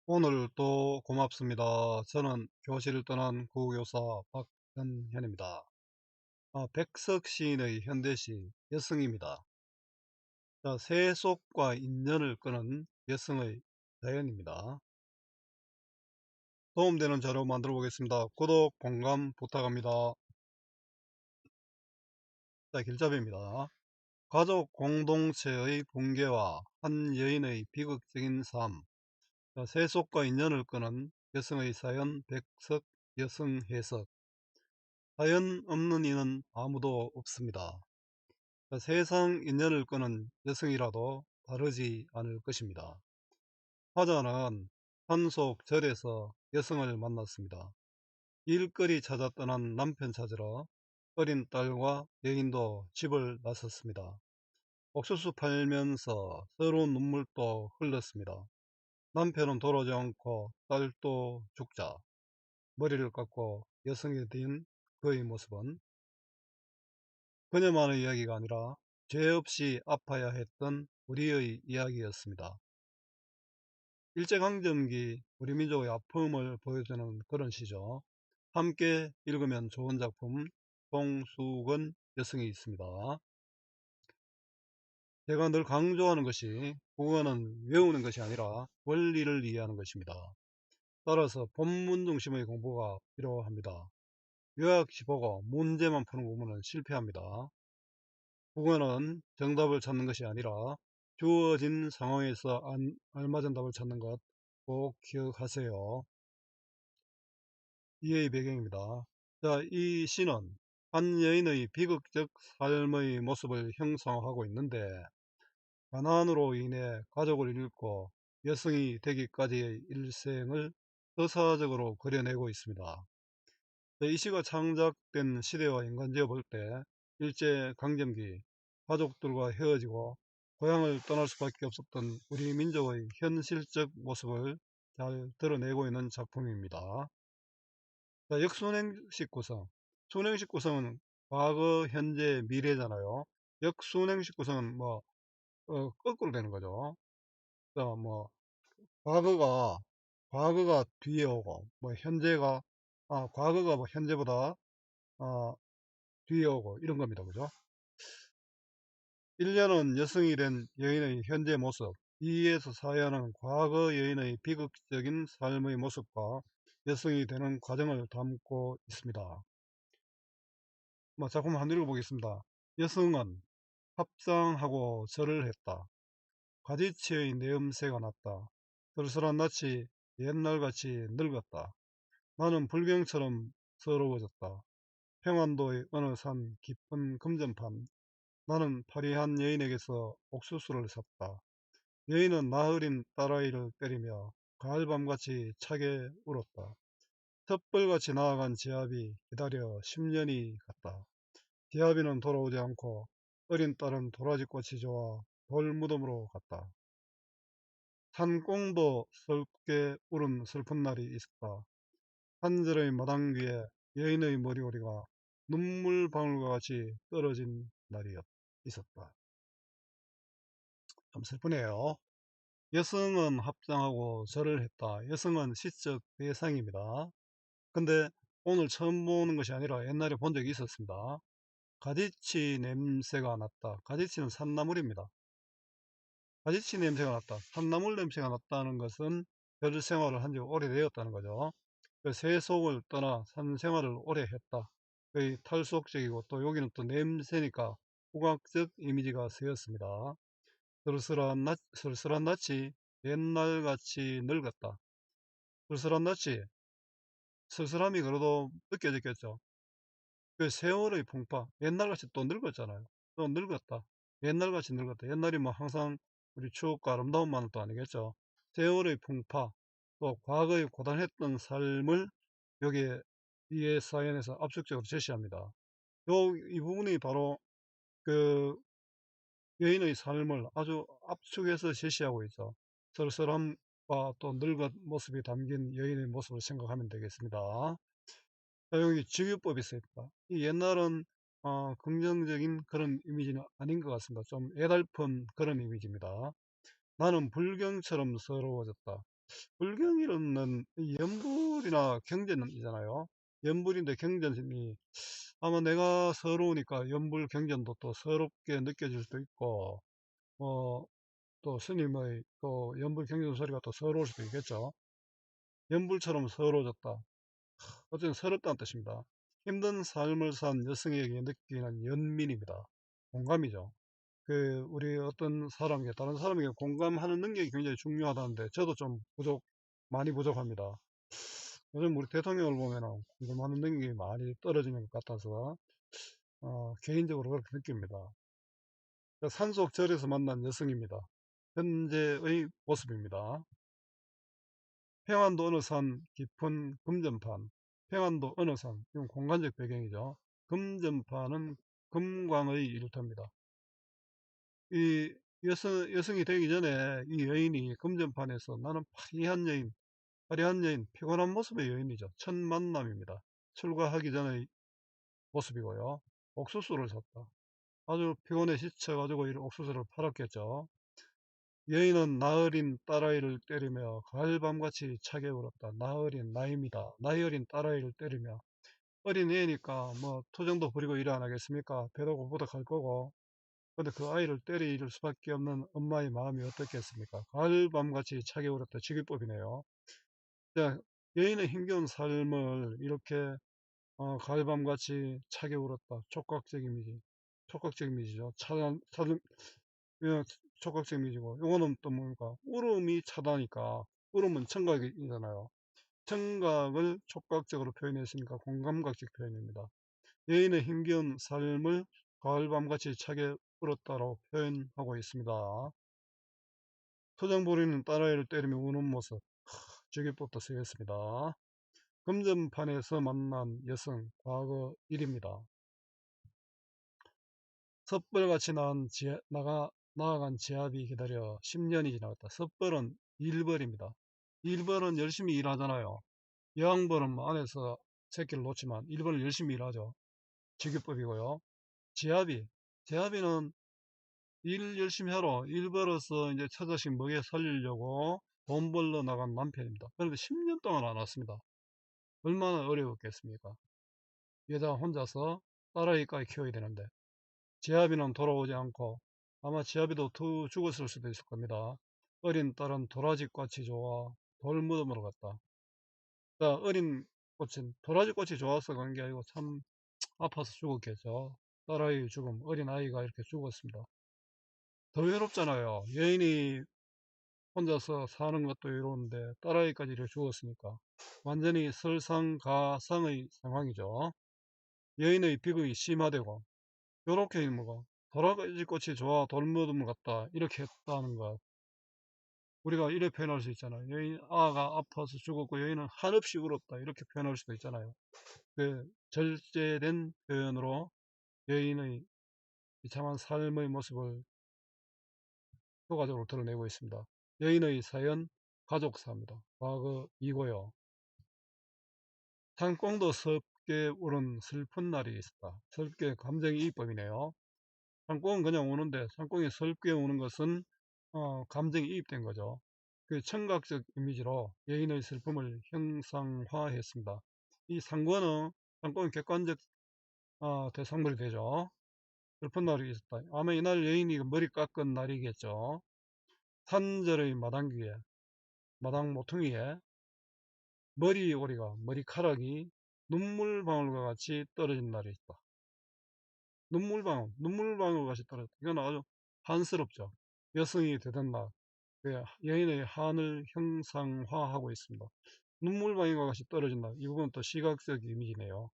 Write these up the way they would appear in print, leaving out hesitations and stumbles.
오늘 또 고맙습니다. 저는 교실을 떠난 구교사 박현현입니다. 백석 시인의 현대시 여승입니다. 자, 세속과 인연을 끄는 여승의 자연입니다. 도움되는 자료 만들어 보겠습니다. 구독, 공감 부탁합니다. 자, 길잡이입니다. 가족 공동체의 붕괴와 한 여인의 비극적인 삶. 자, 세속과 인연을 끄는 여승의 사연 백석 여승 해석. 사연 없는 이는 아무도 없습니다. 세상 인연을 끄는 여성이라도 다르지 않을 것입니다. 화자는 산속 절에서 여성을 만났습니다. 일거리 찾아 떠난 남편 찾으러 어린 딸과 여인도 집을 나섰습니다. 옥수수 팔면서 서러운 눈물도 흘렸습니다. 남편은 돌아오지 않고 딸도 죽자 머리를 깎고 여성에 든 그의 모습은 그녀만의 이야기가 아니라 죄 없이 아파야 했던 우리의 이야기였습니다. 일제강점기 우리 민족의 아픔을 보여주는 그런 시죠. 함께 읽으면 좋은 작품 송수건 여성이 있습니다. 제가 늘 강조하는 것이 국어는 외우는 것이 아니라 원리를 이해하는 것입니다. 따라서 본문 중심의 공부가 필요합니다. 요약시 보고 문제만 푸는 공부는 실패합니다. 국어는 정답을 찾는 것이 아니라 주어진 상황에서 알맞은 답을 찾는 것 꼭 기억하세요. 이해의 배경입니다. 자, 이 시는 한 여인의 비극적 삶의 모습을 형성하고 있는데 가난으로 인해 가족을 잃고 여성이 되기까지의 일생을 서사적으로 그려내고 있습니다. 이 시가 창작된 시대와 연관지어 볼 때 일제강점기 가족들과 헤어지고 고향을 떠날 수밖에 없었던 우리 민족의 현실적 모습을 잘 드러내고 있는 작품입니다. 자, 역순행식 구성. 순행식 구성은 과거, 현재, 미래잖아요. 역순행식 구성은 거꾸로 되는 거죠. 자, 과거가 뒤에 오고, 과거가 현재보다, 아, 뒤에 오고, 이런 겁니다. 그죠? 1년은 여성이 된 여인의 현재 모습, 2에서 4년은 과거 여인의 비극적인 삶의 모습과 여성이 되는 과정을 담고 있습니다. 작품 한번 읽어보겠습니다. 여성은 합장하고 절을 했다. 가지치의 내음새가 났다. 쓸쓸한 낯이 옛날같이 늙었다. 나는 불경처럼 서러워졌다. 평안도의 어느 산 깊은 금전판. 나는 파리한 여인에게서 옥수수를 샀다. 여인은 나으린 딸아이를 때리며 가을밤같이 차게 울었다. 텃벌같이 나아간 지아비 기다려 10년이 갔다. 지아비는 돌아오지 않고 어린 딸은 도라지꽃이 좋아 돌무덤으로 갔다. 산꽁도 슬프게 울은 슬픈 날이 있었다. 한절의 마당 위에 여인의 머리꼬리가 눈물방울과 같이 떨어진 날이 있었다. 좀 슬프네요. 여성은 합장하고 절을 했다. 여성은 시적 대상입니다. 근데 오늘 처음 보는 것이 아니라 옛날에 본 적이 있었습니다. 가지치 냄새가 났다. 가지치는 산나물입니다. 가지치 냄새가 났다. 산나물 냄새가 났다는 것은 별 생활을 한 지 오래되었다는 거죠. 세속을 떠나 산 생활을 오래 했다. 거의 탈속적이고 또 여기는 또 냄새니까 후각적 이미지가 쓰였습니다. 쓸쓸한 낯이 옛날같이 늙었다. 쓸쓸한 낯이 쓸쓸함이 그래도 느껴졌겠죠. 그 세월의 풍파 옛날같이 또 늙었잖아요. 또 늙었다. 옛날같이 늙었다. 옛날이 항상 우리 추억과 아름다움만은 또 아니겠죠. 세월의 풍파 또 과거의 고단했던 삶을 여기에 이에 사연에서 압축적으로 제시합니다. 이 부분이 바로 그 여인의 삶을 아주 압축해서 제시하고 있죠. 쓸쓸함과 또 늙은 모습이 담긴 여인의 모습을 생각하면 되겠습니다. 자, 여기 직유법이 있습니다. 이 옛날은 긍정적인 그런 이미지는 아닌 것 같습니다. 좀 애달픈 그런 이미지입니다. 나는 불경처럼 서러워졌다. 불경이는 연불이나 경전이잖아요. 연불인데 경전이 아마 내가 서러우니까 연불 경전도 또 서럽게 느껴질 수도 있고, 또 스님의 또 연불 경전 소리가 또 서러울 수도 있겠죠. 연불처럼 서러워졌다. 어쨌든 서럽다는 뜻입니다. 힘든 삶을 산 여성에게 느끼는 연민입니다. 공감이죠. 우리 어떤 사람에게, 다른 사람에게 공감하는 능력이 굉장히 중요하다는데, 저도 좀 많이 부족합니다. 요즘 우리 대통령을 보면은 공감하는 능력이 많이 떨어지는 것 같아서, 개인적으로 그렇게 느낍니다. 산속절에서 만난 여성입니다. 현재의 모습입니다. 평안도 어느 산 깊은 금전판. 평안도 어느 산, 이건 공간적 배경이죠. 금전판은 금광의 일터입니다. 이 여성이 되기 전에 이 여인이 금전판에서 나는 화려한 여인, 피곤한 모습의 여인이죠. 첫 만남입니다. 출가하기 전의 모습이고요. 옥수수를 샀다. 아주 피곤해 지쳐가지고 이 옥수수를 팔았겠죠. 여인은 나어린 딸아이를 때리며 가을밤같이 차게 울었다. 나어린 나이입니다. 나이 어린 딸아이를 때리며, 어린 애니까 뭐 투정도 부리고 일을 안 하겠습니까? 배도 고프다 갈 거고. 근데 그 아이를 때릴 수밖에 없는 엄마의 마음이 어떻겠습니까? 가을밤같이 차게 울었다. 직유법이네요. 자, 여인의 힘겨운 삶을 이렇게 가을밤같이 차게 울었다. 촉각적 이미지죠. 예, 촉각적 이미지고, 요거는 또 뭡니까? 울음이 차다니까, 울음은 청각이잖아요. 청각을 촉각적으로 표현했으니까 공감각적 표현입니다. 여인의 힘겨운 삶을 가을밤같이 차게 울었다고 표현하고 있습니다. 토장 부리는 딸아이를 때리며 우는 모습, 주기법도 쓰였습니다. 금전판에서 만난 여성, 과거 일입니다. 섣벌같이 나아간 지압이 기다려 10년이 지나갔다. 섣벌은 일벌입니다. 일벌은 열심히 일하잖아요. 여왕벌은 뭐 안에서 새끼를 놓지만 일벌은 열심히 일하죠. 직유법이고요. 지압이는 일 열심히 하러 일 벌어서 이제 처자식 먹여 살리려고 돈 벌러 나간 남편입니다. 그런데 10년 동안 안 왔습니다. 얼마나 어려웠겠습니까? 여자 혼자서 딸아이까지 키워야 되는데, 지아비는 돌아오지 않고 아마 지아비도 죽었을 수도 있을 겁니다. 어린 딸은 도라지꽃이 좋아 돌무덤으로 갔다. 자, 어린 꽃은 도라지꽃이 좋아서 간 게 아니고 참 아파서 죽었겠죠. 딸아이 죽음, 어린 아이가 이렇게 죽었습니다. 더 외롭잖아요. 여인이 혼자서 사는 것도 외로운데 딸아이까지 이렇게 죽었으니까 완전히 설상가상의 상황이죠. 여인의 비극이 심화되고, 요렇게 뭐가 도라지꽃이 좋아 돌무덤 같다 이렇게 했다는 것, 우리가 이렇게 표현할 수 있잖아요. 아가 아파서 죽었고 여인은 한없이 울었다 이렇게 표현할 수도 있잖아요. 절제된 표현으로 여인의 비참한 삶의 모습을 효과적으로 드러내고 있습니다. 여인의 사연, 가족사입니다. 과거이고요. 산꽁도 섭게 울은 슬픈 날이 있었다. 섭게 감정이입법이네요. 산꽁은 그냥 우는데 산꽁이 슬프게 우는 것은 감정이 입된 거죠. 그 청각적 이미지로 여인의 슬픔을 형상화했습니다. 이 산꽁은 객관적 대상물이 되죠. 슬픈 날이 있었다. 아마 이날 여인이 머리 깎은 날이겠죠. 산절의 마당 위에, 마당 모퉁이에 머리카락이 눈물방울과 같이 떨어진 날이 있다. 눈물방울 같이 떨어졌다. 이건 아주 한스럽죠. 여성이 되던 날, 여인의 한을 형상화하고 있습니다. 눈물방울과 같이 떨어진 날, 이 부분은 또 시각적 이미지네요.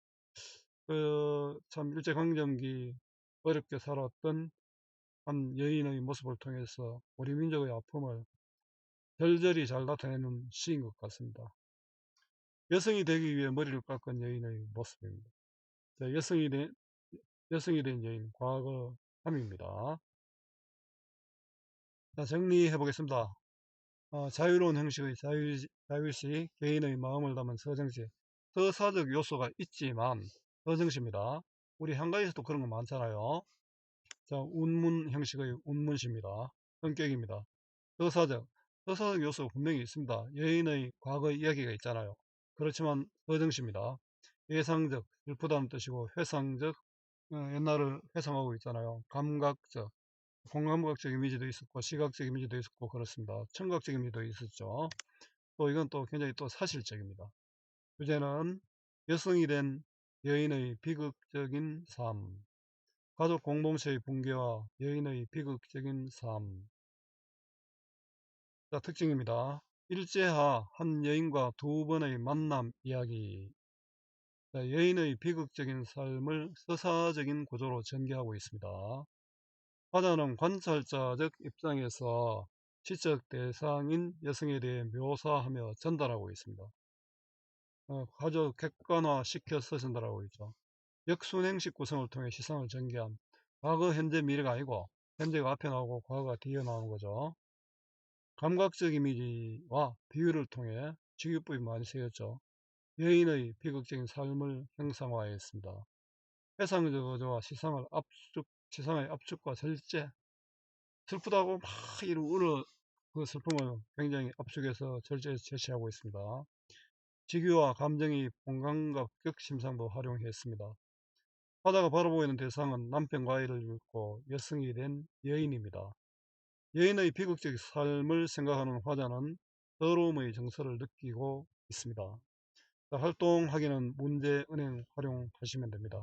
참 일제강점기 어렵게 살았던 한 여인의 모습을 통해서 우리 민족의 아픔을 절절히 잘 나타내는 시인 것 같습니다. 여성이 되기 위해 머리를 깎은 여인의 모습입니다. 자, 여성이 된 여인, 과거 3입니다. 자, 정리해 보겠습니다. 자유로운 형식의 자유시, 개인의 마음을 담은 서정시, 서사적 요소가 있지만 서정시입니다. 우리 한가에서도 그런 거 많잖아요. 자, 운문 형식의 운문시입니다. 성격입니다. 서사적, 서사적 요소가 분명히 있습니다. 여인의 과거 이야기가 있잖아요. 그렇지만 서정시입니다. 예상적, 슬프다는 뜻이고 회상적, 옛날을 회상하고 있잖아요. 감각적, 공감각적 이미지도 있었고 시각적 이미지도 있었고 그렇습니다. 청각적 이미지도 있었죠. 또 이건 또 굉장히 또 사실적입니다. 주제는 여성이 된 여인의 비극적인 삶, 가족 공동체의 붕괴와 여인의 비극적인 삶. 자, 특징입니다. 일제하 한 여인과 두 번의 만남 이야기. 자, 여인의 비극적인 삶을 서사적인 구조로 전개하고 있습니다. 화자는 관찰자적 입장에서 시적 대상인 여성에 대해 묘사하며 전달하고 있습니다. 아주 객관화시켜서 전달하고 있죠. 역순행식 구성을 통해 시상을 전개한 과거, 현재, 미래가 아니고 현재가 앞에 나오고 과거가 뒤에 나오는 거죠. 감각적 이미지와 비유를 통해 직유법이 많이 쓰였죠. 여인의 비극적인 삶을 형상화했습니다. 해상적 어조와 시상의 압축과 절제, 슬프다고 막 이런 울어 그 슬픔을 굉장히 압축해서 절제해서 제시하고 있습니다. 직유와 감정이 공감각 심상도 활용했습니다. 화자가 바라보고 있는 대상은 남편과 아이를 잃고 여성이 된 여인입니다. 여인의 비극적 삶을 생각하는 화자는 더러움의 정서를 느끼고 있습니다. 자, 활동하기는 문제 은행 활용하시면 됩니다.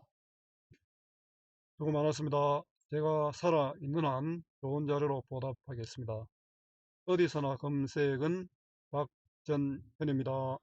수고 많았습니다. 제가 살아있는 한 좋은 자료로 보답하겠습니다. 어디서나 검색은 박전현입니다.